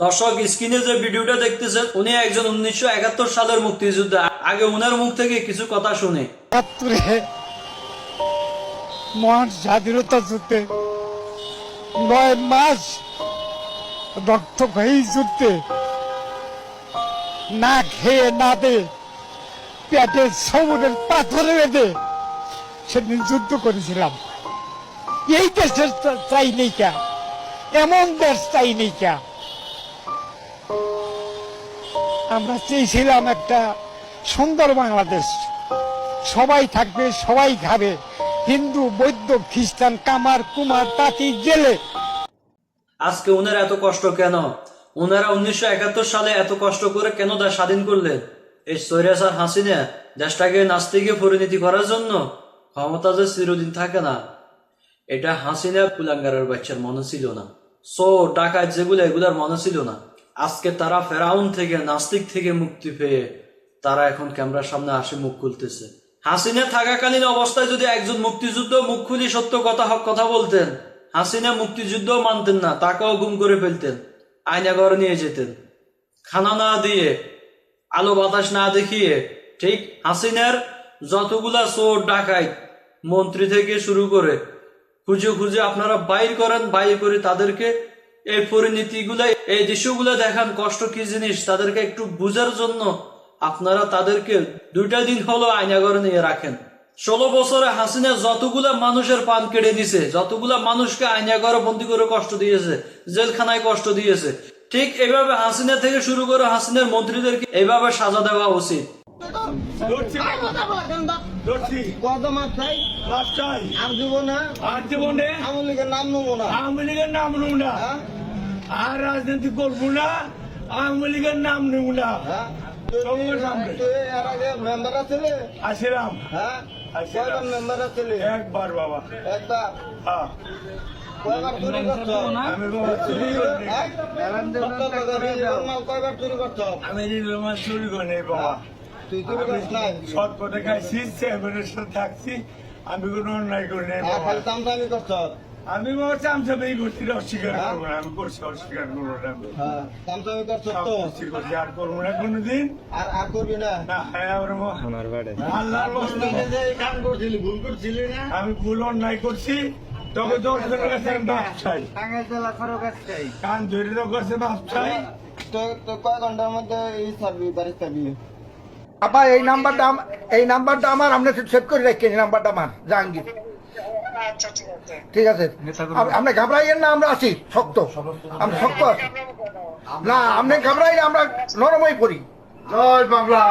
দর্শক স্ক্রিনে যে ভিডিওটা দেখতেছেন উনি একজন 1971 সালের মুক্তিযোদ্ধা। আগে উনার মুখ থেকে কিছু কথা শুনে। ৭১ মহান স্বাধীনতা যুদ্ধে ৯ মাস রক্তক্ষয়ী যুদ্ধে না খেয়ে না দে পেটে সমুদ্রের পাথরে বেঁধে সেদিন যুদ্ধ করেছিলাম। এই দেশের চাই নেই কা, এমন দেশ চাই নেই কা। আমরা চেয়েছিলাম একটা সুন্দর বাংলাদেশ, সবাই থাকবে, সবাই খাবে, হিন্দু বৌদ্ধ খ্রিস্টান কামার কুমার তাঁতি জেলে। আজকে উনার এত কষ্ট কেন? উনারা 1971 সালে এত কষ্ট করে কেন দেশ স্বাধীন করলেন? এই স্বৈরাচার হাসিনা দেশটাকে নাস্তিকে পরিণতি করার জন্য। ক্ষমতা যে চিরদিন থাকে না, এটা হাসিনা কুলাঙ্গারের বাচ্চার মনে ছিল না। ডাকাত যেগুলো এগুলার মনে ছিল না। আজকে তারা ফেরাউন থেকে নাস্তিক থেকে মুক্তি পেয়ে তারা এখন ক্যামেরার সামনে আসে মুখ খুলতেছে। হাসিনা থাকাকালীন অবস্থায় যদি একজন মুক্তিযুদ্ধ মুখ খুলি সত্য কথা বলতেন, হাসিনা মুক্তিযুদ্ধ মানতেন না, তাকেও গুম করে ফেলতেন, আয়নাঘরে নিয়ে যেতেন, খানা না দিয়ে আলো বাতাস না দেখিয়ে। ঠিক হাসিনার যতগুলা চোর ডাকাত মন্ত্রী থেকে শুরু করে খুঁজে খুঁজে আপনারা বাইর করেন, বাইর করে তাদেরকে এই পরিণতিগুলা এই দৃশ্যগুলো দেখান, কষ্ট কি জিনিস তাদেরকে একটু বুঝার জন্য আপনারা তাদেরকে 2টা দিন হলো আয়নাঘরে নিয়ে রাখেন। 16 বছরে হাসিনা যতগুলা মানুষের পান কেড়ে নিছে, যতগুলা মানুষকে আয়নাঘরে বন্দি করে কষ্ট দিয়েছে, জেলখানায় কষ্ট দিয়েছে, ঠিক এভাবে হাসিনা থেকে শুরু করে হাসিনার মন্ত্রীদেরকে এইভাবে সাজা দেওয়া উচিত। আর রাজনীতি করবো না, আওয়ামী লীগের নাম নেব না। আসিলাম একবার বাবা, আমি চুরি করে নেই বাবা। সৎ পথে খাইছি, চেয়ারম্যানের সাথে থাকছি, আমি কোনো অন্যায় করে নেই বাবা। আমি বাবা চামচামি করছি, অস্বীকার করবো না। আমি করছি, অস্বীকার করবো না। আর করবো না কোনোদিন, আর করবি না। আমি ভুল অন্যায় করছি, তবে 10 জনের কাছে আমি মাপ চাই। কান ধরে তো করছে, মাপ চাই। তো কয় ঘন্টার মধ্যে এই সার্ভি বাড়ি থাকবি? আপা এই নাম্বারটা আমার, আপনি সেভ করে রাখেন। এই নাম্বারটা আমার জাহাঙ্গীর। ঠিক আছে, আপনি ঘাবড়াইয়েন না, আমরা আছি শক্ত, আমি শক্ত আছি না, আপনি ঘাবড়াই, আমরা নরমই করি। জয় বাংলা।